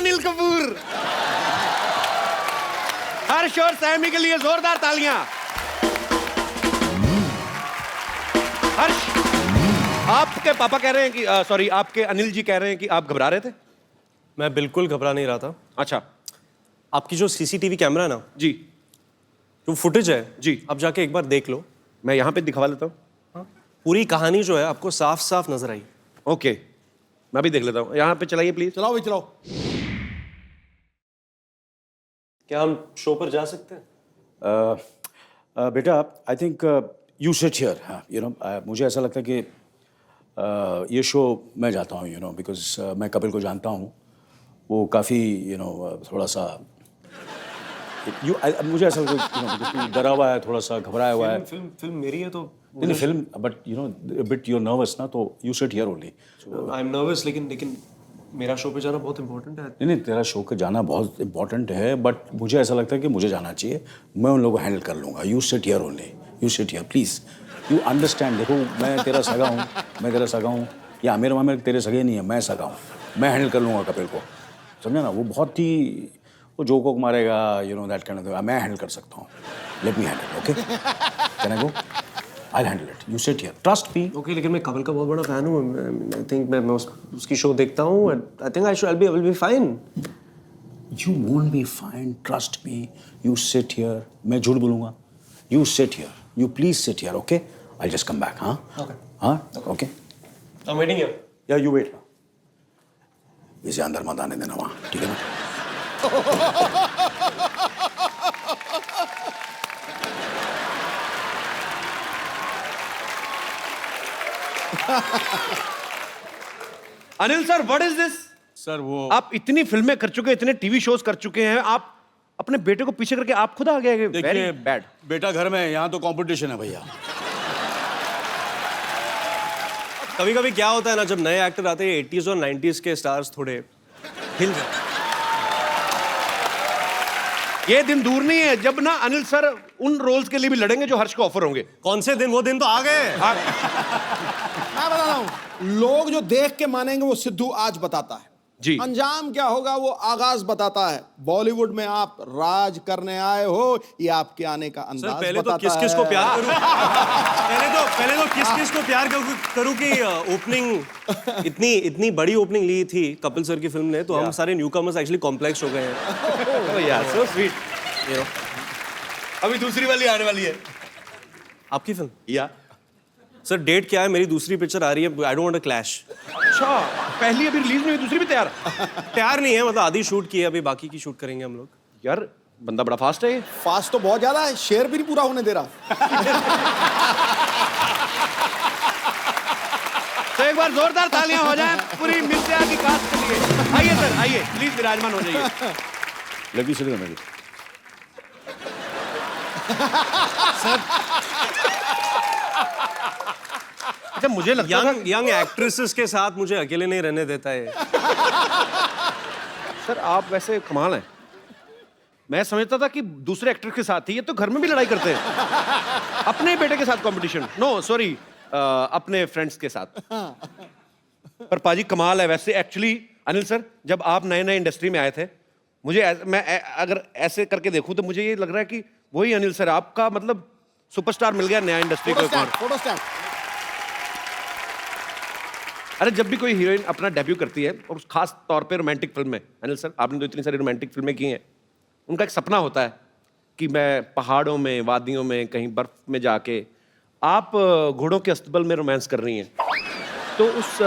अनिल कपूर। हर्ष और सैमी के लिए जोरदार तालियां। हर्ष, आपके पापा कह रहे हैं कि सॉरी, आपके अनिल जी कह रहे हैं कि आप घबरा रहे थे। मैं बिल्कुल घबरा नहीं रहा था। अच्छा। आपकी जो सीसीटीवी कैमरा है ना जी जो फुटेज है जी, आप जाके एक बार देख लो। मैं यहाँ पे दिखवा लेता हूँ। पूरी कहानी जो है आपको साफ साफ नजर आई। ओके, मैं भी देख लेता हूँ। यहाँ पे चलाइए प्लीज। चलाओ भाई चलाओ। क्या हम शो पर जा सकते हैं? बेटा I think you sit here. You know मुझे ऐसा लगता है कि ये शो मैं जाता हूँ, यू नो, बिकॉज मैं कपिल को जानता हूँ। वो काफ़ी यू नो थोड़ा सा मुझे ऐसा लगता है डरा हुआ है, थोड़ा सा घबराया हुआ है। फिल्म मेरी है तो नहीं फिल्म, but you know bit you're nervous ना, तो you sit here only. I am nervous, लेकिन मेरा शो पे जाना बहुत इंपॉर्टेंट है। नहीं, तेरा शो का जाना बहुत इंपॉर्टेंट है, बट मुझे ऐसा लगता है कि मुझे जाना चाहिए। मैं उन लोगों को हैंडल कर लूँगा। You sit here only, you sit here please, you understand. देखो मैं तेरा सगा हूँ, मैं तेरा सगा हूँ, या आमिर मामिर तेरे सगे नहीं है, मैं सगा हूँ। मैं हैंडल कर लूँगा कपिल को, समझा ना। वो बहुत ही वो जोक वोक मारेगा, you know that kind of, मैं हैंडल कर सकता हूँ। Let me handle, okay? Can I go? I'll handle it. You sit here. Trust me. Okay, लेकिन मैं कपिल का बहुत बड़ा फैन हूँ। आई थिंक मैं उसकी शो देखता हूँ। I think I will be fine. You won't be fine. Trust me. You sit here. मैं झूठ बोलूँगा? You sit here. You please sit here, okay? I'll just come back, हाँ? Okay. हाँ? Okay. I'm waiting here. Yeah, you wait. इसे अंदर मत आने देना वहाँ, ठीक है ना? Anil sir, what is this? Sir वो आप इतनी फिल्में कर चुके हैं, इतने टीवी शोज कर चुके हैं, आप अपने बेटे को पीछे करके आप खुद आ गए। Very bad. बेटा घर में है, यहाँ तो कंपटीशन है भैया। कभी कभी क्या होता है ना, जब नए एक्टर आते हैं 80s और 90s के स्टार्स थोड़े हिल जाते। ये दिन दूर नहीं है जब ना अनिल सर उन रोल्स के लिए भी लड़ेंगे जो हर्ष को ऑफर होंगे। कौन से दिन? वो दिन तो आ गए। मैं बता रहा हूँ, लोग जो देख के मानेंगे वो सिद्धू आज बताता है जी। अंजाम क्या होगा वो आगाज बताता है। बॉलीवुड में आप राज करने आए हो, ये आपके आने का अंदाज सर पहले तो बताता किस किस को है। प्यार करूं? पहले तो किस किस को प्यार करूं कि ओपनिंग इतनी बड़ी ओपनिंग ली थी कपिल सर की फिल्म ने, तो हम सारे न्यूकमर्स एक्चुअली कॉम्प्लेक्स हो गए हैं। Oh यार, so sweet। You know, अभी दूसरी वाली आने वाली है। आपकी फिल्म? या सर डेट क्या है? मेरी दूसरी पिक्चर आ रही है। I don't want to clash. अच्छा, पहली अभी रिलीज नहीं हुई, दूसरी भी तैयार? तैयार नहीं है, मतलब आधी शूट की है, अभी बाकी की शूट करेंगे हम लोग। यार बंदा बड़ा फास्ट है ये। फास्ट तो बहुत ज्यादा है, शेर भी नहीं पूरा होने दे रहा। तो एक बार जोरदार तालियां हो जाएं पूरी मिर्जा की कास्ट के लिए। आइए सर, आइए प्लीज विराजमान हो जाइए। लगी सिर्फ मेरी। अच्छा, मुझे लगता था यंग एक्ट्रेसेस के साथ मुझे अकेले नहीं रहने देता है। सर आप वैसे कमाल हैं। मैं समझता था कि दूसरे एक्टर के साथ ही, ये तो घर में भी लड़ाई करते हैं। अपने बेटे के साथ कंपटीशन, नो सॉरी, अपने फ्रेंड्स के साथ। पर पाजी कमाल है वैसे। एक्चुअली अनिल सर, जब आप नए नए इंडस्ट्री में आए थे, मैं अगर ऐसे करके देखूं तो मुझे ये लग रहा है कि वही अनिल सर, आपका मतलब सुपरस्टार मिल गया नया इंडस्ट्री को। Photo stand. अरे जब भी कोई हीरोइन अपना डेब्यू करती है, और खास तौर पे रोमांटिक फिल्म में, अनिल सर आपने तो इतनी सारी रोमांटिक फिल्में की हैं, उनका एक सपना होता है कि मैं पहाड़ों में, वादियों में, कहीं बर्फ में जाके, आप घोड़ों के अस्तबल में रोमांस कर रही हैं। तो उस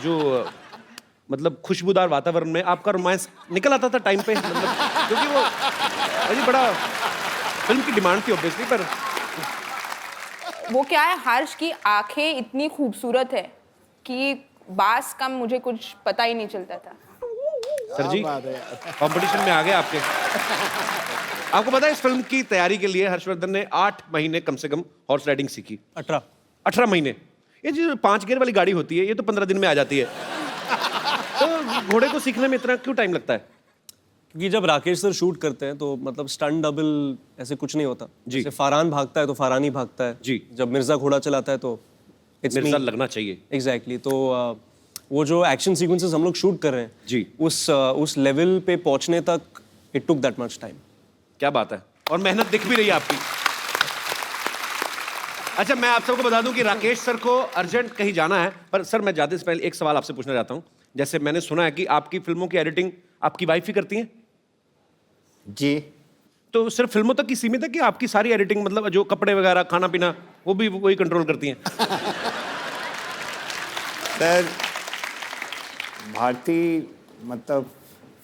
जो मतलब खुशबूदार वातावरण में आपका रोमांस निकल आता था टाइम पे, मतलब क्योंकि वो अजी बड़ा फिल्म की डिमांड थी ऑब्वियसली। पर वो क्या है, हर्ष की आंखें इतनी खूबसूरत है कि बास कम मुझे कुछ पता ही नहीं चलता था। सर जी कंपटीशन में आ गए आपके। आपको पता है इस फिल्म की तैयारी के लिए हर्षवर्धन ने 8 महीने कम से कम हॉर्स राइडिंग सीखी। 18 महीने। ये जो 5 गियर वाली गाड़ी होती है, ये तो 15 दिन में आ जाती है। तो घोड़े को सीखने में इतना क्यों टाइम लगता है? क्योंकि जब राकेश सर शूट करते हैं तो मतलब स्टंट डबल ऐसे कुछ नहीं होता जी। जैसे फरहान भागता है तो फरहान ही भागता है जी। जब मिर्जा घोड़ा चलाता है तो मिर्जा लगना चाहिए। एग्जैक्टली। तो वो जो एक्शन सीक्वेंसेस हम लोग शूट कर रहे हैं जी। उस लेवल पे पहुंचने तक it took that much time. क्या बात है, और मेहनत दिख भी रही है आपकी। अच्छा, मैं आप सबको बता दूं कि राकेश सर को अर्जेंट कहीं जाना है, पर सर मैं जाते से पहले एक सवाल आपसे पूछना चाहता हूं। जैसे मैंने सुना है कि आपकी फिल्मों की एडिटिंग आपकी वाइफ ही करती हैं, जी। तो सिर्फ फिल्मों तक की सीमित है कि आपकी सारी एडिटिंग, मतलब जो कपड़े वगैरह, खाना पीना, वो भी वही कंट्रोल करती हैं? सर भारती मतलब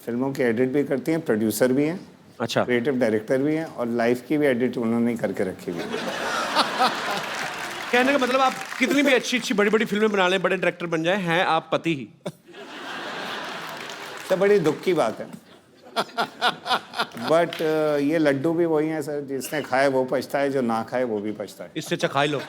फिल्मों की एडिट भी करती हैं, प्रोड्यूसर भी हैं, अच्छा, क्रिएटिव डायरेक्टर भी हैं, और लाइफ की भी एडिट उन्होंने ही करके रखी हुई है। कहने का मतलब आप कितनी भी अच्छी अच्छी बड़ी बड़ी फिल्में बना लें, बड़े डायरेक्टर बन जाए, हैं आप पति ही। सर बड़ी दुख की बात है, बट ये लड्डू भी वही हैं सर, जिसने खाए वो पछता है, जो ना खाए वो भी पछता है। इससे अच्छा खाई लो।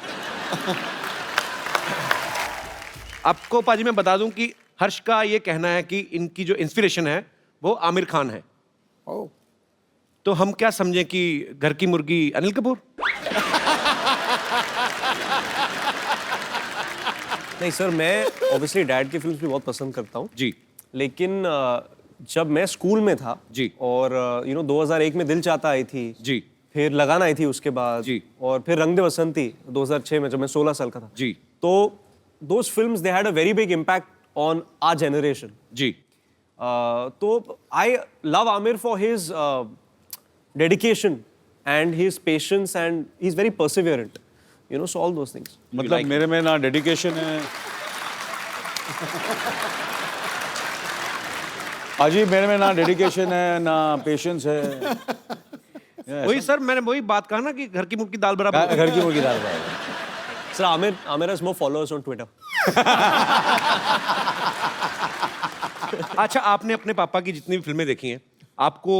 आपको पाजी मैं बता दूं कि हर्ष का ये कहना है कि इनकी जो इंस्पिरेशन है वो आमिर खान है। ओह, तो हम क्या समझें कि घर की मुर्गी अनिल कपूर? नहीं सर, मैं ऑब्वियसली डैड की फिल्म्स भी बहुत पसंद करता हूँ, जी लेकिन जब मैं स्कूल में था जी, और 2001 में दिल चाहता आई थी जी फिर लगान आई थी उसके बाद जी, और फिर रंग दे बसंती 2006 में जब मैं 16 साल का था जी, तो those films they had a very big impact on our generation. जी। तो I love Aamir for his dedication and his patience and he is very perseverant, so all those things. मतलब मेरे में ना डेडिकेशन है अजी, मेरे में ना डेडिकेशन है ना पेशेंस है। वही सर, मैंने वही बात कहा ना कि घर की मुर्गी दाल बराबर। घर की मुर्गी दाल बराबर। Sir Aamir has more followers on Twitter. अच्छा, आपने अपने पापा की जितनी भी फिल्में देखी हैं, आपको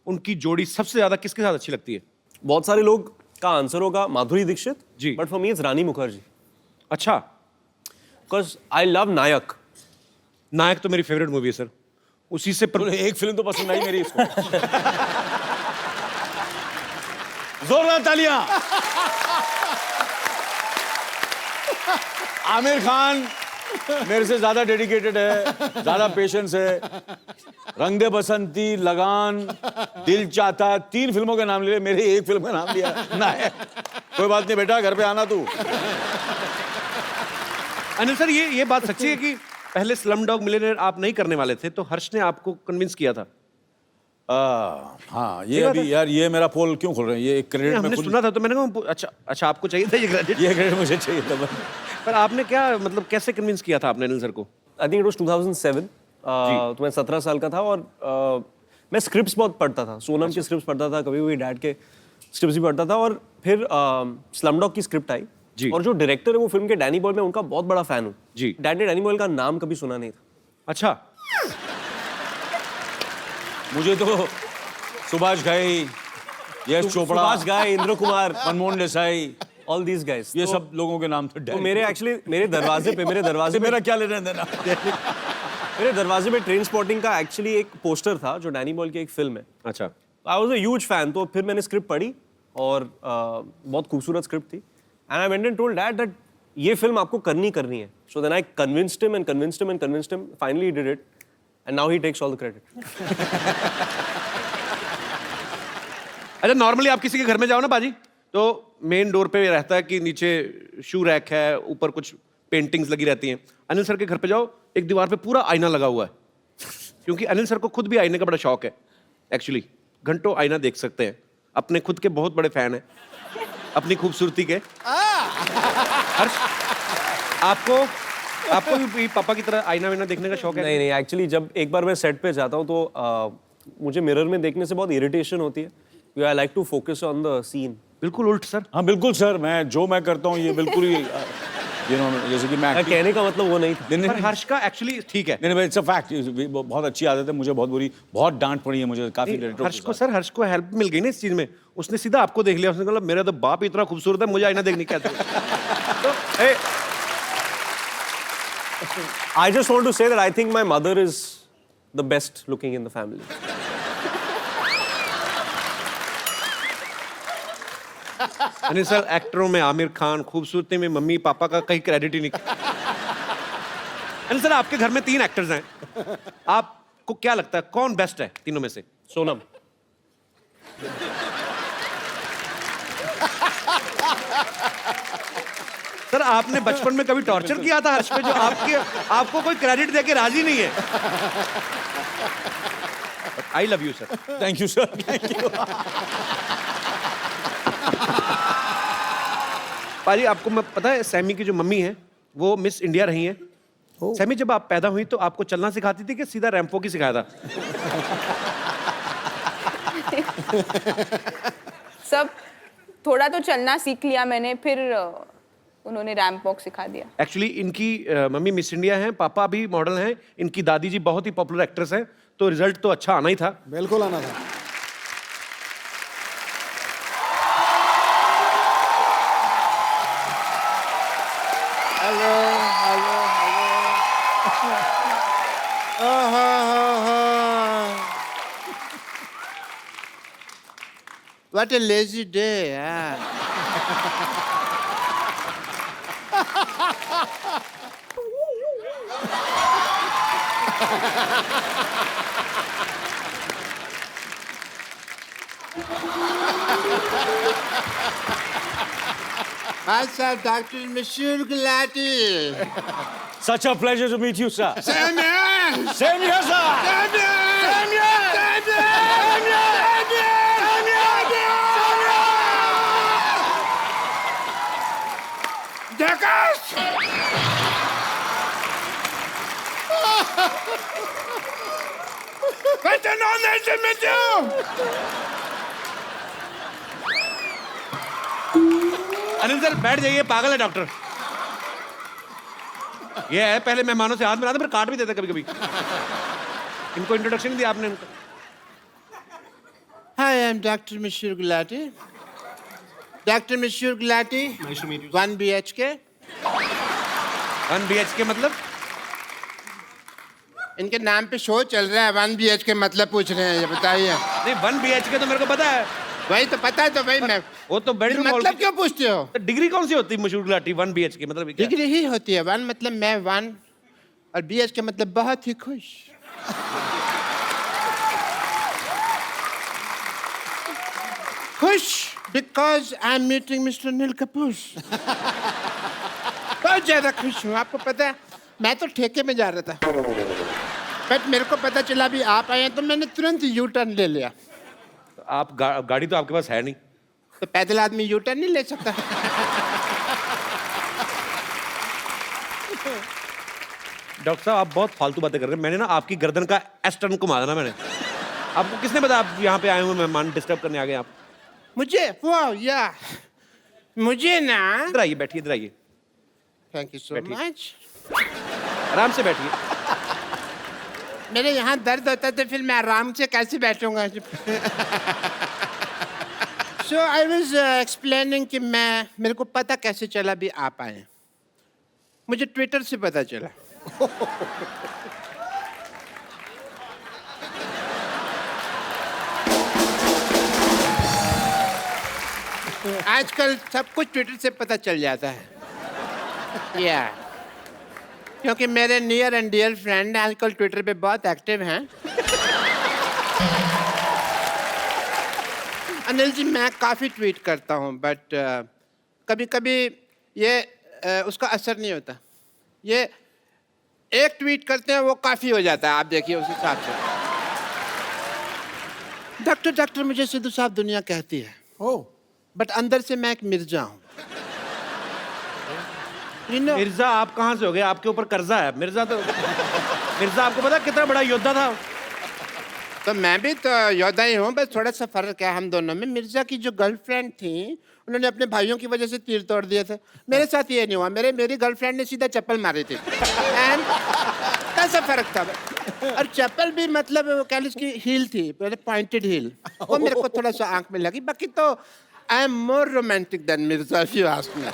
उनकी जोड़ी सबसे ज्यादा किसके साथ अच्छी लगती है? बहुत सारे लोग का आंसर होगा माधुरी दीक्षित जी, बट फॉर मी इट्स रानी मुखर्जी। अच्छा, बिकॉज आई लव नायक। नायक तो मेरी फेवरेट मूवी है सर, उसी से एक फिल्म तो पसंद आई मेरी इसको। जोरदार तालियां। आमिर खान मेरे से ज्यादा डेडिकेटेड है, ज्यादा पेशेंस है। रंग दे बसंती, लगान, दिल चाहता, 3 फिल्मों के नाम लिए, मेरे एक फिल्म का नाम लिया नायक। कोई बात नहीं बेटा, घर पे आना तू। अनिल सर, ये बात सच्ची है कि पहले स्लम डॉग मिलियनेयर आप नहीं करने वाले थे, तो हर्ष ने आपको कन्विंस किया था? हाँ, ये अभी यार, ये मेरा पोल क्यों खोल रहे हैं? ये एक क्रेडिट हमने सुना था तो मैंने कहा अच्छा आपको चाहिए था ये क्रेडिट? ये क्रेडिट मुझे चाहिए था। पर आपने क्या, मतलब कैसे कन्विंस किया था आपने अनिल सर को? I think it was 2007। तो मैं 17 साल का था और मैं स्क्रिप्ट्स बहुत पढ़ता था, सोनम की स्क्रिप्ट्स पढ़ता था, कभी भी डैड के स्क्रिप्ट्स भी पढ़ता था, और फिर स्लमडॉग की स्क्रिप्ट आई जी, और जो डायरेक्टर है वो फिल्म के डैनी बॉयल, मैं उनका बहुत बड़ा फैन हूँ जी। डैड ने डैनी बॉयल का नाम कभी सुना नहीं था। अच्छा, मुझे तो सुभाष घाई, यश चोपड़ा, सुभाष घाई, Indra Kumar, Manmohan Desai, all these guys, ये सब लोगों के नाम थे। तो मेरे दरवाजे पे मेरा क्या लेना देना? मेरे दरवाजे पे ट्रेन स्पॉटिंग का एक्चुअली एक पोस्टर था जो डैनी बॉयल की एक फिल्म है। अच्छा, I was a huge fan. तो फिर मैंने स्क्रिप्ट पढ़ी और बहुत खूबसूरत स्क्रिप्ट थी, and I went and told dad that ये फिल्म आपको करनी है। So then I convinced him, finally he did it, and now he takes all the credit. अच्छा, नॉर्मली आप किसी के घर में जाओ ना बाजी, तो मेन डोर पे रहता है कि नीचे शू रैक है, ऊपर कुछ पेंटिंग्स लगी रहती हैं। अनिल सर के घर पे जाओ, एक दीवार पे पूरा आईना लगा हुआ है, क्योंकि अनिल सर को खुद भी आईने का बड़ा शौक है। एक्चुअली घंटों आईना देख सकते हैं, अपने खुद के बहुत बड़े फैन हैं अपनी खूबसूरती के। हर्ष, आपको भी पापा की तरह आईना वाईना देखने का शौक है? नहीं, एक्चुअली जब एक बार मैं सेट पे जाता हूँ तो मुझे मिरर में देखने से बहुत इरिटेशन होती है। I like to focus on the scene. बिल्कुल उल्ट सर। हाँ बिल्कुल सर, मैं करता हूँ ये बिल्कुल ही जैसे कि मैं कहने का मतलब वो नहीं था। पर हर्ष का एक्चुअली ठीक है। नहीं, इट्स अ फैक्ट, बहुत अच्छी आदत है मुझे, बहुत डांट पड़ी है मुझे काफी डायरेक्टरों हर्ष को, सर हर्ष को हेल्प मिल गई ना इस चीज में, उसने सीधा आपको देख लिया, उसने कहा मेरा तो बाप इतना खूबसूरत है, मुझे आईना देखने क्या तो I just want to say that I think my mother is the best looking in the family. नहीं सर, एक्टरों में आमिर खान, खूबसूरती में मम्मी पापा का कहीं क्रेडिट ही नहीं। अनिल सर, आपके घर में 3 एक्टर्स हैं, आपको क्या लगता है कौन बेस्ट है तीनों में से? सोनम। सर, आपने बचपन में कभी टॉर्चर किया था हर्ष पे, जो आपको कोई क्रेडिट देके राजी नहीं है? I love you sir. Thank you sir, thank you. पाजी, आपको मैं पता है सैमी की जो मम्मी है वो मिस इंडिया रही हैं। सैमी, जब आप पैदा हुई तो आपको चलना सिखाती थी कि सीधा रैंपो की सिखाया था? सब थोड़ा तो चलना सीख लिया मैंने, फिर उन्होंने रैंप वॉक सिखा दिया। एक्चुअली इनकी मम्मी मिस इंडिया हैं, पापा भी मॉडल हैं, इनकी दादी जी बहुत ही पॉपुलर एक्ट्रेस हैं, तो रिजल्ट तो अच्छा आना ही था। बिल्कुल आना था। Hello hello hello. What a lazy day, yeah. Myself, Dr. Monsieur Gulati. Such a pleasure to meet you, sir. Same here. Same here, sir. Same here. Same here. Same here. Same here. Same here. Jackass! What's an honor to meet you? Anil sir, बैठ जाइए, पागल है doctor. ये है, पहले मेहमानों से हाथ मिलाते, फिर काट भी देते कभी कभी। इनको इंट्रोडक्शन नहीं दिया आपने इनको। Hi, I'm Dr. Monsieur Gulati. Dr. Monsieur Gulati. Nice to meet you. 1 BHK. 1 BHK मतलब? इनके नाम पे शो चल रहा है, 1 BHK मतलब पूछ रहे हैं, ये बताइए। नहीं, 1 BHK तो मेरे को पता है। वही तो पता है, तो भाई मैं वो तो बेडरूम मतलब क्यों पूछते हो? तो डिग्री कौन सी होती है मशहूर गुलाटी? 1 BHK मतलब क्या? डिग्री ही होती है। 1 मतलब मैं 1 और BHK मतलब बहुत ही खुश। खुश because I am meeting mister Anil Kapoor. बहुत ज्यादा खुश हूँ। आपको पता है, मैं तो ठेके में जा रहा था, बट मेरे को पता चला भी आप आए हैं, तो मैंने तुरंत यू टर्न ले लिया। आप गाड़ी तो आपके पास है नहीं, तो पैदल आदमी यू टर्न नहीं ले सकता। डॉक्टर साहब आप बहुत फालतू बातें कर रहे हैं। मैंने ना आपकी गर्दन का एस टर्न घुमा देना मैंने। आपको किसने बताया आप यहाँ पे आए हुए मेहमान डिस्टर्ब करने आ गए आप? मुझे वाह या मुझे ना, इधर आइए, बैठिए, इधर आइए, थैंक यू सो बैठिए। मच। आराम से बैठिए। मेरे यहाँ दर्द होता है, तो फिर मैं आराम से कैसे बैठूंगा? सो आई वॉज एक्सप्लेनिंग कि मेरे को पता कैसे चला भी आप आए। मुझे ट्विटर से पता चला। आजकल सब कुछ ट्विटर से पता चल जाता है। या क्योंकि मेरे नियर एंड डियर फ्रेंड आजकल ट्विटर पे बहुत एक्टिव हैं। अनिल जी, मैं काफ़ी ट्वीट करता हूँ, बट कभी कभी ये उसका असर नहीं होता। ये एक ट्वीट करते हैं, वो काफ़ी हो जाता है। आप देखिए उस हिसाब से। डॉक्टर मुझे सिद्धू साहब दुनिया कहती है, ओह, बट अंदर से मैं एक मिर्जा हूँ। You know, मिर्जा आप कहाँ से हो गए? आपके ऊपर कर्जा है। मिर्जा आपको पता कितना बड़ा योद्धा था? तो मैं भी तो योद्धा ही हूँ, बस थोड़ा सा फर्क है हम दोनों में। मिर्जा की जो गर्लफ्रेंड थी, उन्होंने अपने भाइयों की वजह से तीर तोड़ दिए थे। मेरे साथ ये नहीं हुआ। मेरी गर्लफ्रेंड ने सीधा चप्पल मारी थी। एंड कैसा फर्क था? और चप्पल भी मतलब वो कह ली उसकी हील थी, पॉइंटेड हील, वो मेरे को थोड़ा सा आंख में लगी। बाकी तो I am more romantic than Mirza, if you ask me.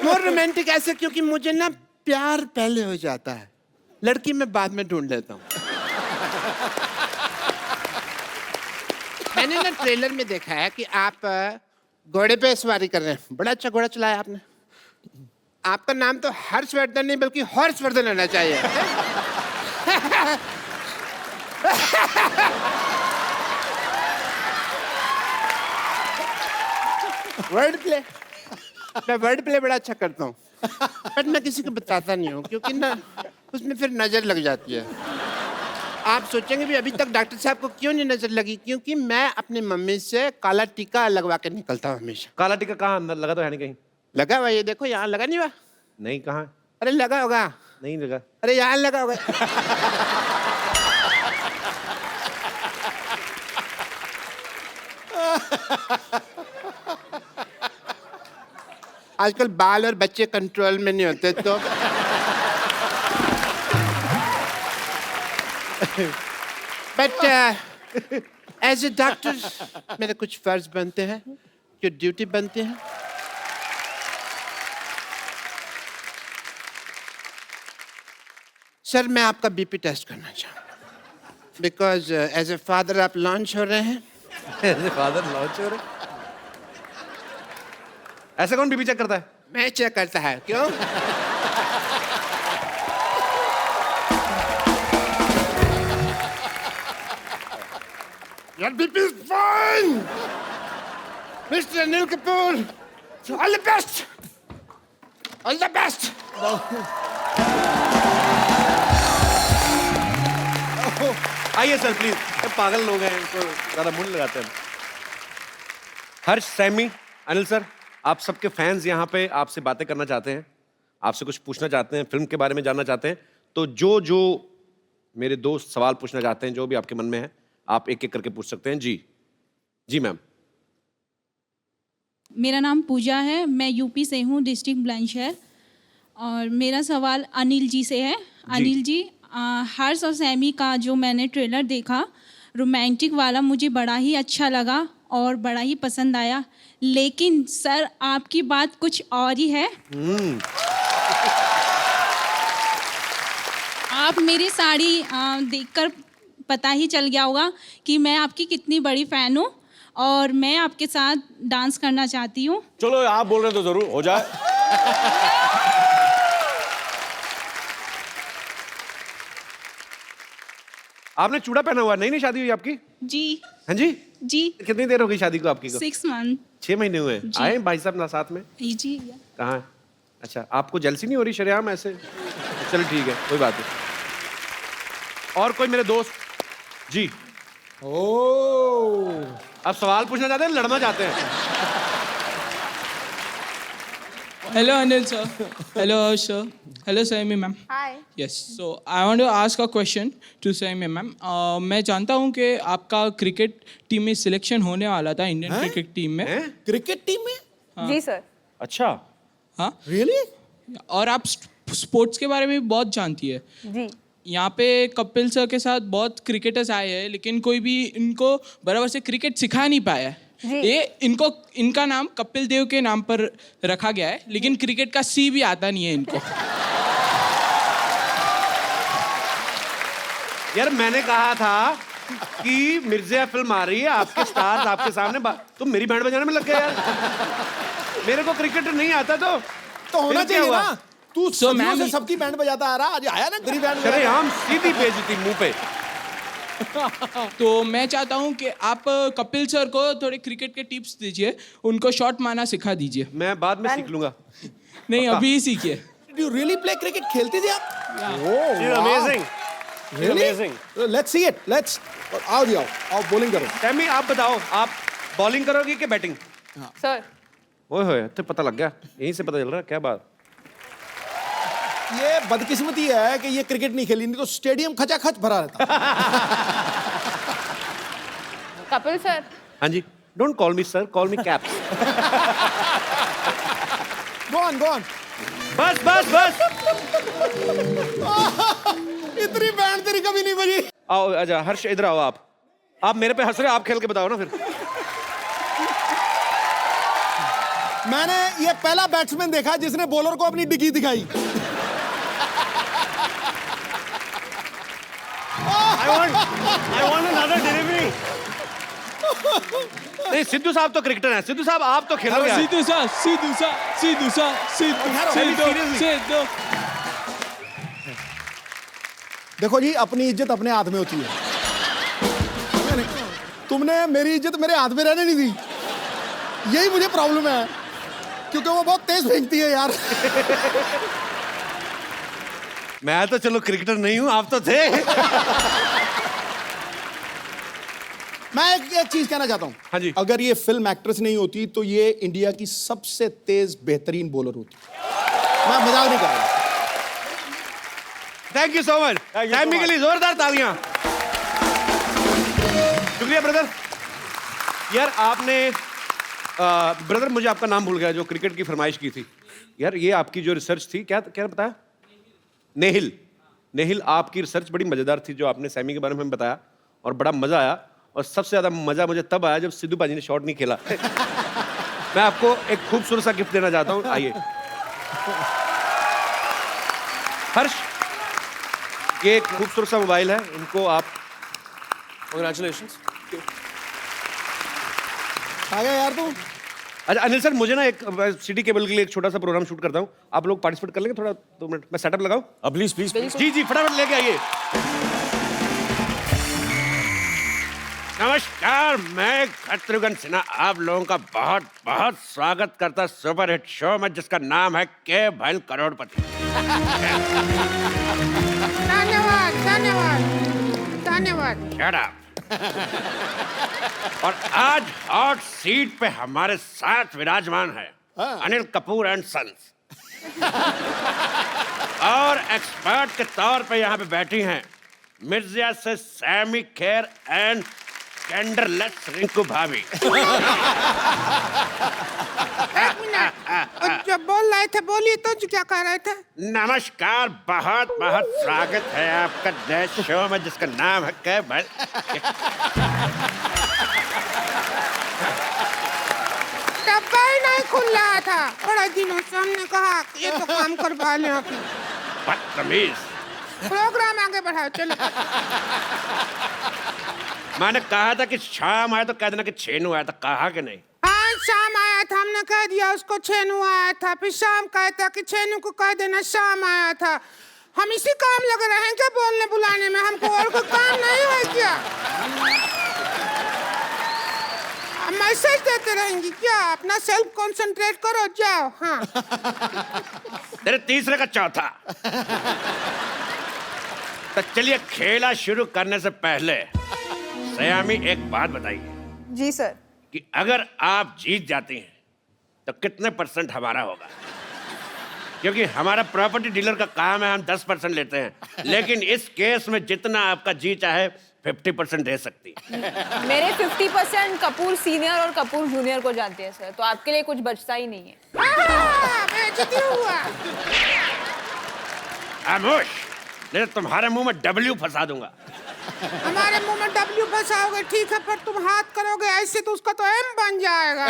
More romantic ऐसे क्योंकि मुझे ना प्यार पहले हो जाता है, लड़की मैं बाद में ढूंढ लेता हूँ। मैंने ना ट्रेलर में देखा है कि आप घोड़े पे सवारी कर रहे हैं। बड़ा अच्छा घोड़ा चलाया आपने। आपका नाम तो हर्षवर्धन नहीं बल्कि हॉर्सवर्धन होना चाहिए। वर्ड प्ले, मैं वर्ड प्ले बड़ा अच्छा करता हूँ, बट मैं किसी को बताता नहीं हूँ क्योंकि ना उसमें फिर नजर लग जाती है। आप सोचेंगे भी अभी तक डॉक्टर साहब को क्यों नहीं नजर लगी, क्योंकि मैं अपनी मम्मी से काला टीका लगवा के निकलता हूँ हमेशा। काला टीका कहाँ अंदर लगा तो है नहीं कहीं? लगा हुआ, ये देखो यहाँ लगा नहीं हुआ। नहीं, कहाँ? अरे लगा होगा। नहीं लगा। अरे यहाँ लगा होगा। आजकल बाल और बच्चे कंट्रोल में नहीं होते तो बट एज ए डॉक्टर मेरे कुछ फर्ज बनते हैं, जो ड्यूटी बनते हैं। सर मैं आपका बीपी टेस्ट करना चाहूँ बिकॉज एज ए फादर आप लॉन्च हो रहे हैं। फादर लॉन्च हो रहे? ऐसे कौन बीपी चेक करता है? मैं चेक करता है। क्यों? Your BP is fine, Mr. Anil Kapoor. All the best. All the best. आइए सर प्लीज, पागल लोग हैं, इनको ज्यादा मुंह नहीं लगाते हैं। हर्ष, सैमी, अनिल सर, आप सबके फैंस यहाँ पे आपसे बातें करना चाहते हैं, आपसे कुछ पूछना चाहते हैं, फिल्म के बारे में जानना चाहते हैं। तो जो मेरे दोस्त सवाल पूछना चाहते हैं, जो भी आपके मन में है, आप एक एक करके पूछ सकते हैं। जी जी मैम। मेरा नाम पूजा है, मैं यूपी से हूँ, डिस्ट्रिक्ट बुलंदशहर। और मेरा सवाल अनिल जी से है। अनिल जी, हर्ष और सैमी का जो मैंने ट्रेलर देखा, रोमांटिक वाला, मुझे बड़ा ही अच्छा लगा और बड़ा ही पसंद आया। लेकिन सर आपकी बात कुछ और ही है। आप मेरी साड़ी देखकर पता ही चल गया होगा कि मैं आपकी कितनी बड़ी फ़ैन हूँ और मैं आपके साथ डांस करना चाहती हूँ। चलो आप बोल रहे तो जरूर हो जाए। आपने चूड़ा पहना हुआ? नहीं शादी हुई आपकी? जी। हाँ जी जी। कितनी देर हो गई शादी को आपकी को? 6 मंथ। 6 महीने हुए। आए भाई साहब ना साथ में? जी। कहाँ है? अच्छा, आपको जलसी नहीं हो रही शरेआम ऐसे? चलो ठीक है, कोई बात नहीं। और कोई मेरे दोस्त? जी। आप सवाल पूछना चाहते हैं, लड़ना चाहते हैं? Hello Anil sir. Hello Harsh sir. Hello Saimi ma'am. Hi. Yes. So I want to ask a question to Saimi ma'am. मैं जानता हूँ कि आपका क्रिकेट टीम में सिलेक्शन होने वाला था, इंडियन क्रिकेट टीम में। क्रिकेट टीम में? जी सर। अच्छा। हाँ। रियली? और आप स्पोर्ट्स के बारे में भी बहुत जानती है। जी। यहाँ पे कपिल सर के साथ बहुत क्रिकेटर्स आए हैं, लेकिन कोई भी इनको बराबर से क्रिकेट सिखा नहीं पाया है। ये इनका नाम कपिल देव के नाम पर रखा गया है, लेकिन क्रिकेट का सी भी आता नहीं है इनको। यार मैंने कहा था कि मिर्जिया फिल्म आ रही है, आपके स्टार्स आपके सामने, तुम मेरी बैंड बजाने में लग गए यार। मेरे को क्रिकेट नहीं आता तो होना चाहिए ना। तू सदियों से मैं सबकी बैंड बजाता आ रहा, आज आया ना गरीब बैंड। अरे हम सीधी भेजती मुंह पे। तो मैं चाहता हूँ कि आप कपिल सर को थोड़े क्रिकेट के टिप्स दीजिए, उनको शॉट मारना सिखा दीजिए। मैं बाद में सीख लूंगा। नहीं, अभी ही सीखिए। Did you really play cricket? खेलते थे आप? She's amazing. She's amazing. Let's see it. Let's. आओ जी आओ, बॉलिंग करो। सैमी आप बताओ, आप बॉलिंग करोगे कि बैटिंग? सर। ओए होए, तो पता लग गया, यहीं से पता चल रहा है। क्या बात। ये बदकिस्मती है कि ये क्रिकेट नहीं खेली, नहीं तो स्टेडियम खचाखच भरा रहता। कपिल सर। हाँ जी। Don't call me sir, call me caps. Go on, go on. बस बस बस। इतनी बैंड तेरी कभी नहीं बजी। आओ आजा हर्ष, इधर आओ। आप मेरे पे हंस रहे हो, आप खेल के बताओ ना फिर। मैंने ये पहला बैट्समैन देखा जिसने बॉलर को अपनी डिग्गी दिखाई। I want another delivery. नहीं, सिद्धू साहब तो क्रिकेटर हैं। सिद्धू साहब आप तो खेलोगे आज। सीधू सा सीधू सा सीधू सा सीधू सीधू। देखो जी, अपनी इज्जत अपने हाथ में होती है। तुमने मेरी इज्जत मेरे हाथ में रहने नहीं दी, यही मुझे प्रॉब्लम है, क्योंकि वो बहुत तेज फेंकती है यार। मैं तो चलो क्रिकेटर नहीं हूं, आप तो थे। मैं एक चीज कहना चाहता हूं। हाँ जी। अगर ये फिल्म एक्ट्रेस नहीं होती तो ये इंडिया की सबसे तेज बेहतरीन बॉलर होती। मैं मजाक नहीं कर रहा। Thank you so much. Sammy के लिए जोरदार तालियां। शुक्रिया ब्रदर। यार आपने ब्रदर, मुझे आपका नाम भूल गया, जो क्रिकेट की फरमाइश की थी। यार ये आपकी जो रिसर्च थी, क्या क्या बताया? नेहिल। नेहिल, आपकी रिसर्च बड़ी मजेदार थी, जो आपने सैमी के बारे में बताया, और बड़ा मजा आया। और सबसे ज्यादा मजा मुझे तब आया जब सिद्धू पाजी ने शॉट नहीं खेला। मैं आपको एक खूबसूरत सा गिफ्ट देना चाहता हूं, आइए। हर्ष, ये एक खूबसूरत सा मोबाइल है, इनको आप। Congratulations. आ गया यार तू। अच्छा अनिल सर, मुझे ना एक सिटी केबल के लिए एक छोटा सा प्रोग्राम शूट करता हूँ, आप लोग पार्टिसिपेट कर लेंगे थोड़ा 2 मिनट? मैं सेटअप लगाऊं? Please please please. जी जी, फटाफट लेके आइए। नमस्कार, मैं शत्रुघ्न सिन्हा आप लोगों का बहुत बहुत स्वागत करता सुपर हिट शो में, जिसका नाम है के भैल करोड़पति। धन्यवाद धन्यवाद धन्यवाद। Shut up. और आज हॉट सीट पे हमारे साथ विराजमान है अनिल कपूर एंड सन्स। और एक्सपर्ट के तौर पे यहाँ पे बैठी हैं मिर्जिया से सैमी खेर एंड कैंडरलेस रिंकू भाभी। एक मिनट, जो बोल रहे थे बोलिए तो, जो क्या कह रहे थे? नमस्कार, बहुत बहुत स्वागत है आपका नए शो में, जिसका नाम है के भैल। डब्बा ही नहीं खुल रहा था बड़े दिनों से, हमने कहा ये तो काम करवा लें अपनी। बदतमीज। प्रोग्राम आगे बढ़ाओ, चलो। मैंने कहा था कि शाम आया तो कह देना कि छेनू आया था, कहा कि नहीं? हाँ, शाम आया था, हमने कह दिया उसको छेनू आया था, फिर शाम कहता कि छेनू को कह देना शाम आया था। हम इसी काम लगे रहे हैं क्या बोलने बुलाने में? हमको और कोई काम नहीं है क्या? मैसेज देते रहेंगी क्या? अपना सेल्फ कंसंट्रेट करो, जाओ। हाँ। तेरे तीसरे का चौथा। तो चलिए, खेला शुरू करने से पहले सयामी एक बात बताइए जी सर। कि अगर आप जीत जाती हैं तो कितने % हमारा होगा? क्योंकि हमारा प्रॉपर्टी डीलर का काम है, हम 10% लेते हैं, लेकिन इस केस में जितना आपका जी चाहे 50% दे सकती। मेरे 50% कपूर सीनियर और कपूर जूनियर को जानते हैं सर, तो आपके लिए कुछ बचता ही नहीं है। बेइज्जती हुआ। खामोश, नहीं तो तुम्हारे मुंह में W फंसा दूंगा। हमारे मुंह में W फंसाओगे ठीक है, पर तुम हाथ करोगे ऐसे तो उसका तो M बन जाएगा।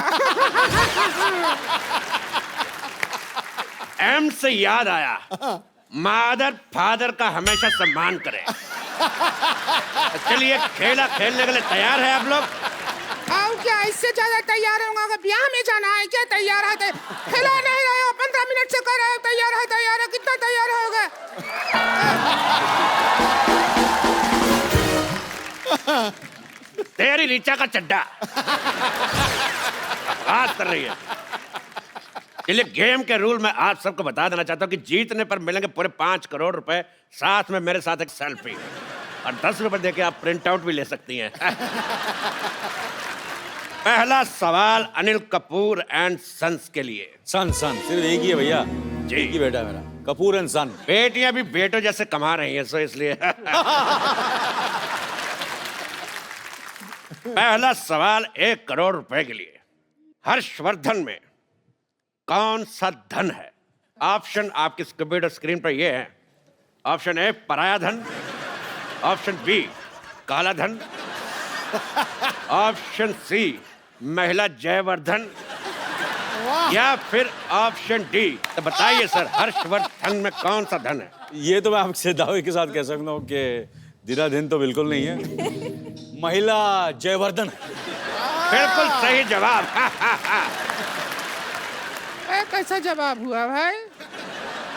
M से याद आया, मादर फादर का हमेशा सम्मान करें। चलिए, खेला खेलने के लिए तैयार है आप लोग? आओ, क्या इससे ज्यादा तैयार होगा? अगर ब्याह में जाना है क्या? तैयार है? खेला नहीं रहे हो, 15 मिनट से कर रहे हो तैयार है तैयार है, कितना तैयार होगा? तेरी रीचा का चड्डा बात कर रही है। चलिए, गेम के रूल मैं आप सबको बता देना चाहता हूँ कि जीतने पर मिलेंगे पूरे 5 करोड़ रुपए, साथ में मेरे साथ एक सेल्फी, और 10 रुपए देके आप प्रिंट आउट भी ले सकती हैं। पहला सवाल अनिल कपूर एंड सन्स के लिए। सन सिर्फ एक ही है भैया जी। एक ही बेटा है मेरा, कपूर एंड सन। बेटियां भी बेटों जैसे कमा रही हैं, सो इसलिए। पहला सवाल 1 करोड़ रुपए के लिए। हर्षवर्धन में कौन सा धन है? ऑप्शन आपकी कंप्यूटर स्क्रीन पर ये है। ऑप्शन ए पराया धन, ऑप्शन बी काला धन, ऑप्शन सी महिला जयवर्धन, या फिर ऑप्शन डी। तो बताइए सर, हर्षवर्धन में कौन सा धन है? ये तो मैं आपसे दावे के साथ कह सकता हूँ कि दिन तो बिल्कुल नहीं है, महिला जयवर्धन। बिल्कुल सही जवाब। कैसा जवाब हुआ भाई?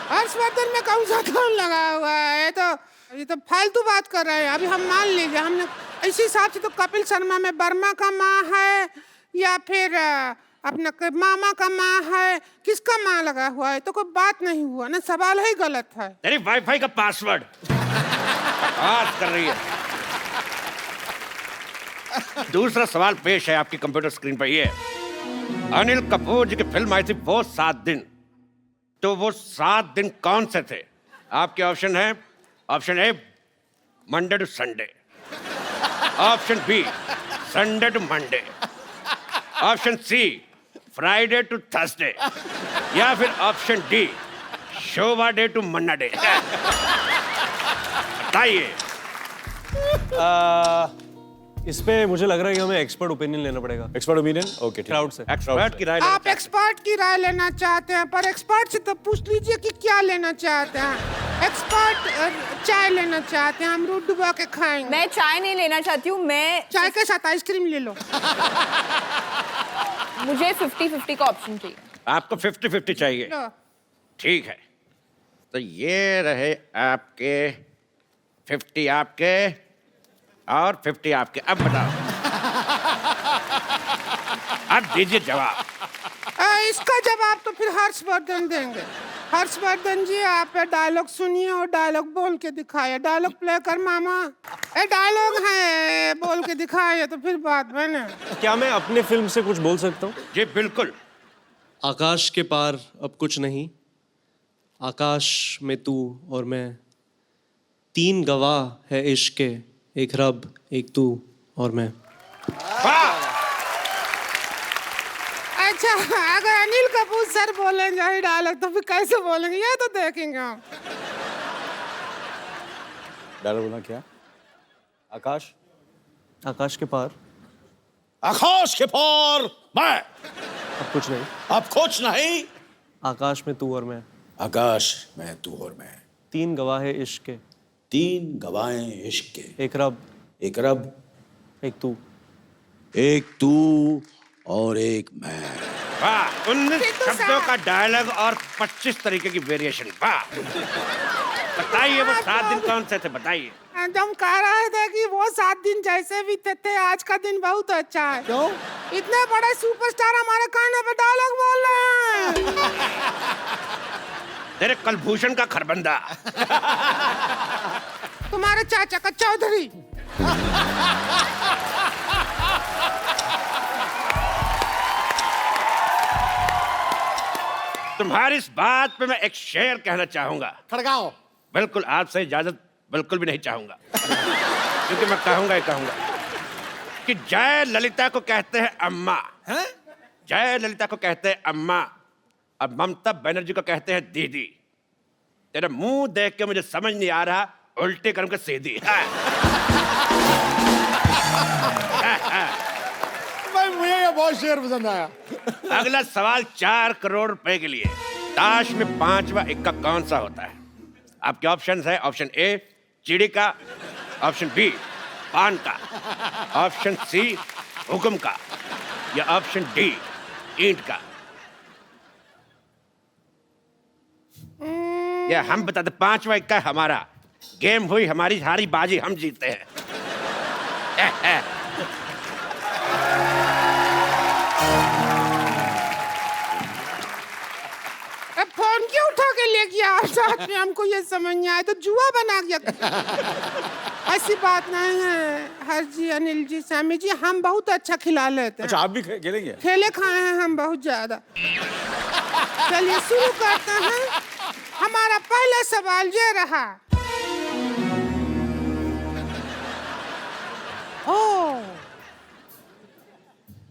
हर्षवर्धन में कौन सा कौन लगा हुआ है? ये तो फालतू बात कर रहे हैं। अभी हम मान लीजिए हमने इसी हिसाब से तो कपिल शर्मा में वर्मा का माँ है या फिर अपना मामा का माँ है, किसका माँ लगा हुआ है? तो कोई बात नहीं हुआ ना, सवाल ही गलत है। तेरी वाईफाई का पासवर्ड बात कर रही है। दूसरा सवाल पेश है आपकी कंप्यूटर स्क्रीन पर। ये अनिल कपूर जी की फिल्म आई थी वो 7 दिन, तो वो 7 दिन कौन से थे? आपके ऑप्शन है, option A Monday to Sunday, option B Sunday to Monday, option C Friday to Thursday, या फिर option D Shobha De to Manna De. बताइए। इस पे मुझे लग रहा है कि हमें एक्सपर्ट ओपिनियन लेना पड़ेगा, एक्सपर्ट ओपिनियन। ओके, क्राउड से। एक्सपर्ट की राय आप एक्सपर्ट की राय लेना चाहते हैं, पर एक्सपर्ट से तो पूछ लीजिए कि क्या लेना चाहते हैं। एक्सपर्ट चाय लेना चाहते हैं, हम दूध डुबा के खाएंगे। मैं चाय नहीं लेना चाहती हूँ, मैं चाय के साथ आइसक्रीम ले लो। मुझे 50-50 का ऑप्शन चाहिए। आपको 50-50 चाहिए? लो। ठीक है, तो ये रहे आपके 50 आपके और 50 आपके। अब बताओ, अब दीजिए जवाब। इसका जवाब तो फिर हर्षवर्धन देंगे। हर्षवर्धन जी, आप डायलॉग सुनिए और डायलॉग बोल के दिखाइए। डायलॉग प्ले कर मामा। डायलॉग है, बोल के दिखाइए तो फिर बात बने। क्या मैं अपने फिल्म से कुछ बोल सकता हूँ? जी बिल्कुल। आकाश के पार अब कुछ नहीं, आकाश में तू और मैं, 3 गवाह है इश्क के, एक रब एक तू और मैं। अच्छा, अगर अनिल कपूर सर बोलेंगे यही डायलॉग तो फिर कैसे बोलेंगे ये तो देखेंगे हम। डायलॉग बोलना क्या? आकाश, आकाश के पार आकाश के पार मैं, अब कुछ नहीं, अब कुछ नहीं, आकाश में तू और मैं, आकाश में तू और मैं, 3 गवाह है इश्क के, 3 गवाहें इश्क के, एक रब एक रब एक तू, एक तू और एक मैं। वाह, 19 शब्दों का डायलॉग और 25 तरीके की वेरिएशन। वाह, बताइए वो 7 दिन कौन से थे? बताइए। हम कह रहे थे कि वो 7 दिन जैसे भी थे, आज का दिन बहुत अच्छा है। क्यों? इतने बड़े सुपरस्टार हमारे कान पे डायलॉग बोल रहे हैं। तेरे कलभूषण का खरबंदा। तुम्हारे चाचा का चौधरी। तुम्हारी इस बात पे मैं एक शेर कहना चाहूंगा। खड़गाओ। बिल्कुल, आपसे इजाजत बिल्कुल भी नहीं चाहूंगा, क्योंकि मैं कहूंगा ही कहूंगा कि जय ललिता को कहते हैं अम्मा, हैं? जय ललिता को कहते हैं अम्मा, और ममता बनर्जी को कहते हैं दीदी। तेरा मुंह देख के मुझे समझ नहीं आ रहा, उल्टी करूं कि सीधी। भाई मुझे ये बहुत शेर पसंद आया। अगला सवाल 4 करोड़ रुपए के लिए। ताश में 5वां इक्का कौन सा होता है? आपके ऑप्शन है, ऑप्शन ए चिड़ी का, ऑप्शन बी पान का, ऑप्शन सी हुक्म का, या ऑप्शन डी ईंट का। या हम बताते 5वां इक्का हमारा, गेम हुई हमारी, हारी बाजी हम जीतते हैं। अब फोन क्यों उठा के ले गया आप साथ में? हमको ये समझ नहीं आया, तो जुआ बना गया। ऐसी बात नहीं है हर्ष जी, अनिल जी, सैमी जी, हम बहुत अच्छा खिला लेते हैं। अच्छा, आप भी खेलेंगे? खेले खाए हैं हम बहुत ज्यादा। चलिए शुरू करते हैं। हमारा पहला सवाल ये रहा। ओ,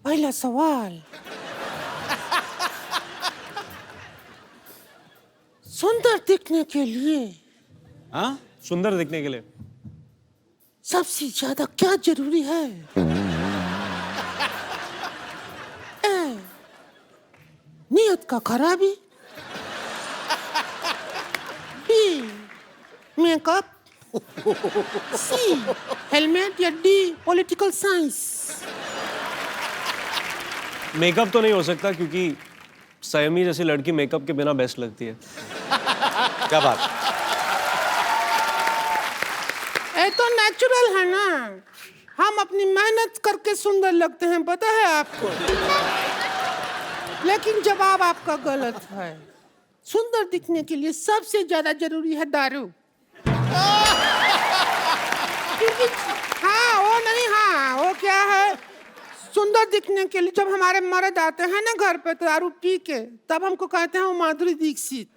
पहला सवाल। सुंदर दिखने के लिए, हाँ, सुंदर दिखने के लिए सबसे ज्यादा क्या जरूरी है? ए, नियत का खराबी, बी मेकअप, सी हेलमेट, या डी पॉलिटिकल साइंस। मेकअप तो नहीं हो सकता क्योंकि सयमी जैसी लड़की मेकअप के बिना बेस्ट लगती है। क्या बात। ये तो नेचुरल है ना, हम अपनी मेहनत करके सुंदर लगते हैं, पता है आपको। लेकिन जवाब आपका गलत है। सुंदर दिखने के लिए सबसे ज्यादा जरूरी है दारू। क्योंकि हाँ वो नहीं, हाँ वो क्या है, सुंदर दिखने के लिए जब हमारे मर्द आते हैं ना घर पे तो दारू पी के, तब हमको कहते हैं वो माधुरी दीक्षित।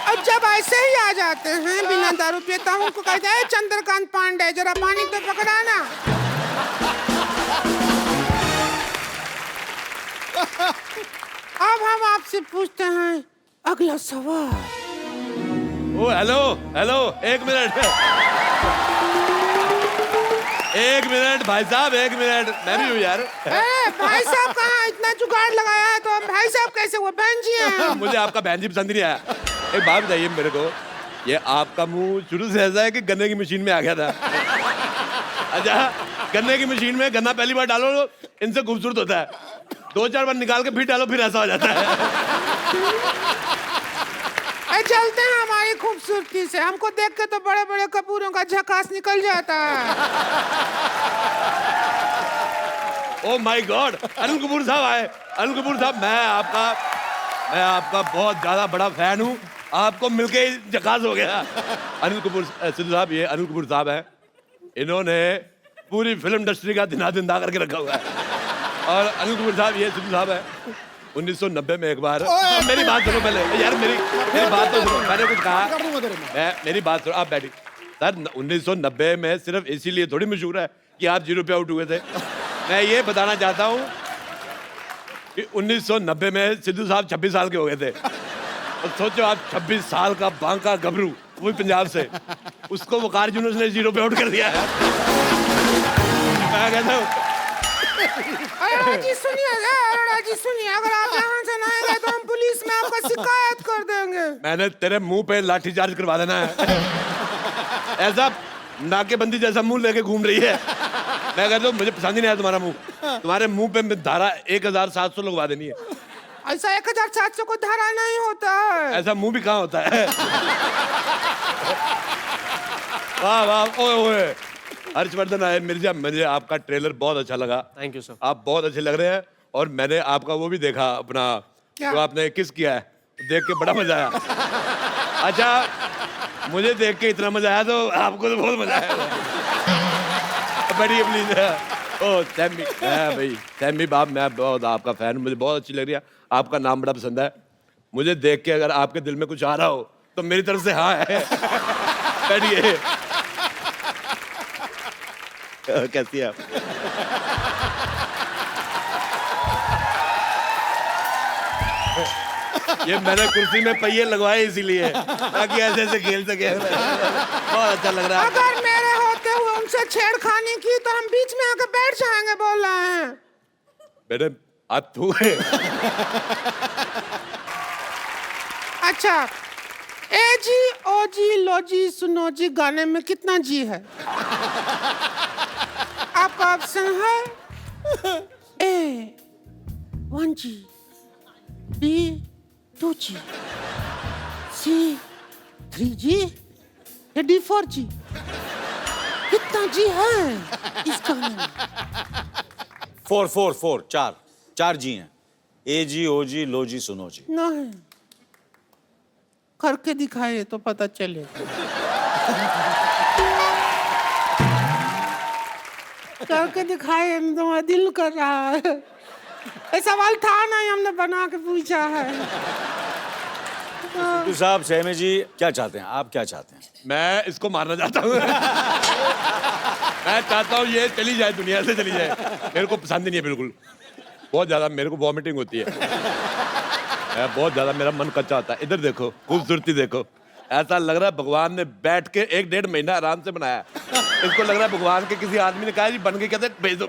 और जब ऐसे ही आ जाते हैं बिना दारू पिए तो हमको कहते हैं चंद्रकांत पांडे जरा पानी तो पकड़ाना। अब हम आपसे पूछते हैं अगला सवाल। ओ हेलो हेलो, एक मिनट भाई साहब, एक मिनट, मैं भी हूँ यार। भाई साहब कहाँ, इतना जुगाड़ लगाया है तो हम भाई साहब कैसे, वो बहन जी हैं। मुझे आपका बहन जी पसंद नहीं आया। एक बात बताइए मेरे को, ये आपका मुंह शुरू से ऐसा है कि गन्ने की मशीन में आ गया था? अच्छा, गन्ने की मशीन में गन्ना पहली बार डालो इनसे खूबसूरत होता है, 2-4 बार निकाल के फिर डालो फिर ऐसा हो जाता है। चलते हैं हमारी खूबसूरती से, हमको देख के तो बड़े बड़े कपूरों का झकास निकल जाता है। Oh my God, Anil Kapoor साहब आए। अनिल कपूर साहब, मैं आपका बहुत ज्यादा बड़ा फैन हूँ, आपको मिलके ही झकास हो गया। अनिल कपूर सिद्धू साहब, ये अनिल कपूर साहब है, इन्होंने पूरी फिल्म इंडस्ट्री का दिना करके रखा हुआ है। और अनिल कपूर साहब, ये सिद्धू साहब है, 1990 में एक बार, मेरी बात सुनो पहले यार, मेरी बात तो सुनो, मैंने कुछ कहा, मेरी बात सुनो, आप बैठिए। सर 1990 में सिर्फ इसीलिए थोड़ी मशहूर है कि आप 0 पे आउट हुए थे। मैं ये बताना चाहता हूँ कि 1990 में सिद्धू साहब 26 साल के हो गए थे। और सोचो आप 26 साल का बांका गबरू, वो पंजाब से, उसको वकार यूनुस ने 0 पे आउट कर दिया है। मैं कहता हूँ अरोड़ा जी सुनिए, अगर आप यहाँ से ना आएंगे तो हम पुलिस में आपका शिकायत कर देंगे। मैंने तेरे मुंह पे लाठीचार्ज करवा देना है। ऐसा नाकेबंदी जैसा मुंह लेके घूम रही है। मैं कहता हूँ मुझे पसंद ही नहीं आया तुम्हारा मुंह, तुम्हारे मुंह पे धारा 1700 लगवा देनी है। ऐसा 1700 को धारा नहीं होता है। ऐसा मुंह भी कहाँ होता है? वाह वाह, ओए ओए, हर्षवर्धन आए मिर्जा, मुझे आपका ट्रेलर बहुत अच्छा लगा। Thank you sir. आप बहुत अच्छे लग रहे हैं। और मैंने आपका वो भी देखा अपना, जो आपने किस किया है, देख के बड़ा मजा आया। अच्छा, मुझे देख के इतना मजा आया तो आपको तो बहुत मजा आया। बैठिए प्लीज। ओ सैमी, भाई सैमी बाप, मैं बहुत आपका फैन, मुझे बहुत अच्छी लग रही है, आपका नाम बड़ा पसंद है मुझे। देख के अगर आपके दिल में कुछ आ रहा हो तो मेरी तरफ से हाँ है। बैठिए। कैसी है आप? ये मैंने कुर्सी में पहिए लगवाए इसीलिए, ताकि ऐसे ऐसे खेल सके। बहुत अच्छा लग रहा है। अगर मेरे होते हुए उनसे छेड़खानी की तो हम बीच में आकर बैठ जाएंगे, बोल रहे हैं। बेटे आप तू है। अच्छा, ए जी ओ जी लो जी सुनो जी गाने में कितना जी है? आपका ऑप्शन है ए 1G, B 2G, C 3G या D 4G? कितना जी है इस गाने में? 4 4 जी हैं। ए जी, ओ जी, लो जी, सुनो जी। नहीं, करके दिखाए तो पता चले। करके दिखाए तो दिल कर रहा है। ये सवाल था नहीं, हमने बना के पूछा है। सिद्धू साहब, सैमी जी क्या चाहते हैं, आप क्या चाहते हैं? मैं इसको मारना चाहता हूँ। मैं चाहता हूँ ये चली जाए, दुनिया से चली जाए। मेरे को पसंद ही नहीं है बिल्कुल, बहुत ज्यादा मेरे को वॉमिटिंग होती है। बहुत ज्यादा मेरा मन कच्चा होता है। इधर देखो, खूबसूरती देखो, ऐसा लग रहा है भगवान ने बैठ के 1-1.5 महीना आराम से बनाया। इसको लग रहा है भगवान के किसी आदमी ने कहा जी बन के, कहते भेज दो।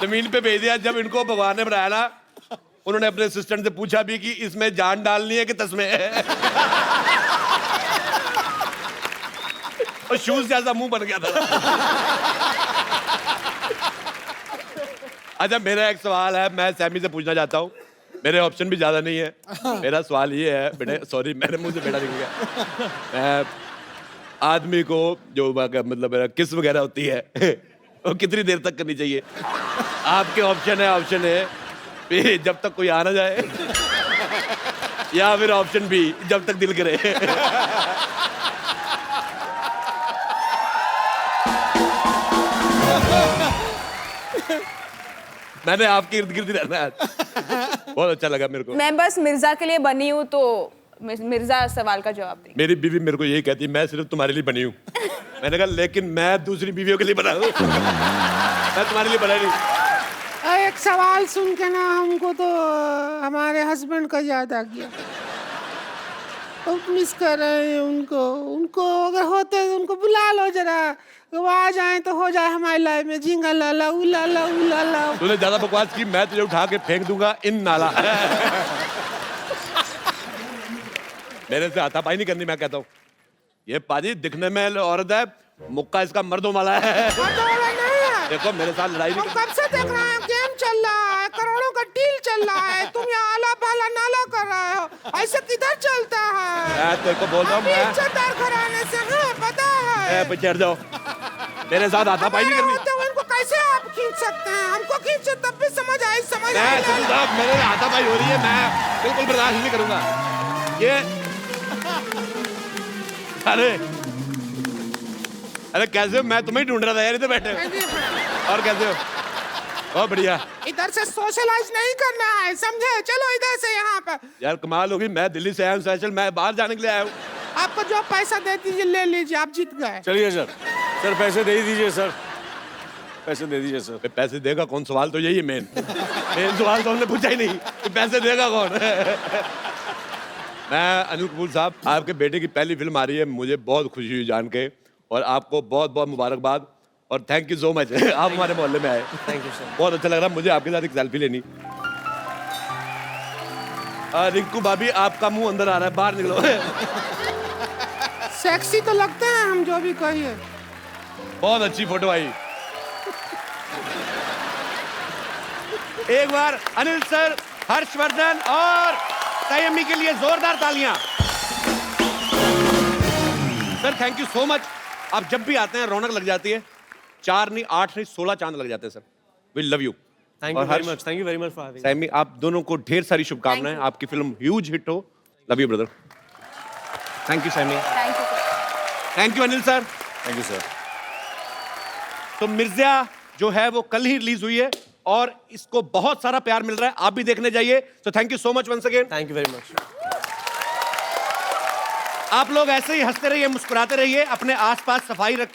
जमीन पे भेज दिया। जब इनको भगवान ने बनाया ना, उन्होंने अपने असिस्टेंट से पूछा भी कि इसमें जान डालनी है कि तस्में है। और शूज जैसा मुंह बन गया था। अच्छा मेरा एक सवाल है, मैं सैमी से पूछना चाहता हूँ, मेरे ऑप्शन भी ज्यादा नहीं है। मेरा सवाल ये है बेटे, सॉरी मेरे मुंह से बेटा निकल गया। मैं आदमी को जो मतलब किस वगैरह होती है वो कितनी देर तक करनी चाहिए? आपके ऑप्शन है भी जब तक कोई आ ना जाए, या फिर ऑप्शन बी जब तक दिल करे। मैंने आपके इर्द गिर्द रहना है आज। बहुत अच्छा लगा मेरे को। मैं बस मिर्जा के लिए बनी हूँ, तो मिर्जा सवाल का जवाब दें। मेरी बीवी मेरे को यही कहती है मैं सिर्फ तुम्हारे लिए बनी हूँ। मैंने कहा लेकिन मैं दूसरी बीवियों के लिए बना हूँ, मैं तुम्हारे लिए बना नहीं। एक सवाल सुन के ना हमको तो हमारे हस्बैंड का याद आ गया। बहुत मिस कर रहे हैं उनको अगर होते तो उनको बुला लो जरा, वो आ जाए तो हो जाए हमारी लाइफ में झिंगा लाला उलाला उलाला। तूने ज्यादा बकवास की, मैं तुझे उठा के फेंक दूंगा इन नाला। मेरे से हाथापाई नहीं करनी, मैं कहता हूँ ये पाजी दिखने में औरत है, मुक्का इसका मर्दों वाला है। देखो मेरे साथ लड़ाई नहीं। कब से देख रहे हैं, गेम चल रहा है, करोड़ों का डील चल रहा है, तुम यहाँ आला पाला नाला कर रहे हो, ऐसे किधर चलता है? मैं तेरे को बोल रहा हूँ, मैं इज्जतदार घराने से हैं, पता है? चढ़ जाओ, मेरे साथ हाथापाई नहीं करनी। तो इनको कैसे आप खींच सकते हैं? हमको खींचो तब भी समझ आई मेरे हाथापाई हो रही है, मैं बिल्कुल बर्दाश्त नहीं करूंगा ये। अरे कैसे हो? मैं तुम्हें ढूंढ रहा था यार, इधर बैठे और कैसे हो? बहुत बढ़िया। इधर से सोशलाइज नहीं करना है, समझे? चलो इधर से यहाँ पर। यार कमाल होगी, मैं दिल्ली से आया हूँ स्पेशल, मैं बाहर जाने के लिए आया हूँ। आपको जो पैसा दे दीजिए ले लीजिए, आप जीत गए। चलिए सर पैसे दे दीजिए सर, पैसे दे दीजिए सर। पैसे देगा कौन? सवाल तो यही है मेन सवाल तो हमने पूछा ही नहीं कि पैसे देगा कौन। मैं अनिल कपूर साहब, आपके बेटे की पहली फिल्म आ रही है, मुझे बहुत खुशी हुई जान के, और आपको बहुत बहुत मुबारकबाद और थैंक यू सो मच। आप हमारे मोहल्ले में आए, थैंक यू सर। बहुत अच्छा लग रहा मुझे आपके साथ एक सेल्फी लेनी। रिंकू भाभी आपका मुंह अंदर आ रहा है, बाहर निकलो। सेक्सी तो लगते हैं हम, जो भी कहिए। बहुत अच्छी फोटो आई। एक बार अनिल सर, हर्षवर्धन और संयमी के लिए जोरदार तालियां। Sir thank you so much. आप जब भी आते हैं रौनक लग जाती है। 4 नहीं 8 नहीं 16 चांद लग जाते हैं sir. We love you. Thank you very much, thank you very much for having. Sammy आप दोनों को ढेर सारी शुभकामनाएं, आपकी फिल्म ह्यूज हिट हो। Love you brother. Thank you Sammy. Thank you. Thank you Anil sir. Thank you sir. तो मिर्जा जो है वो कल ही रिलीज हुई है और इसको बहुत सारा प्यार मिल रहा है, आप भी देखने जाइए। तो thank you so much once again. Thank you very much. आप लोग ऐसे ही हंसते रहिए, मुस्कुराते रहिए, अपने आसपास सफाई रखें।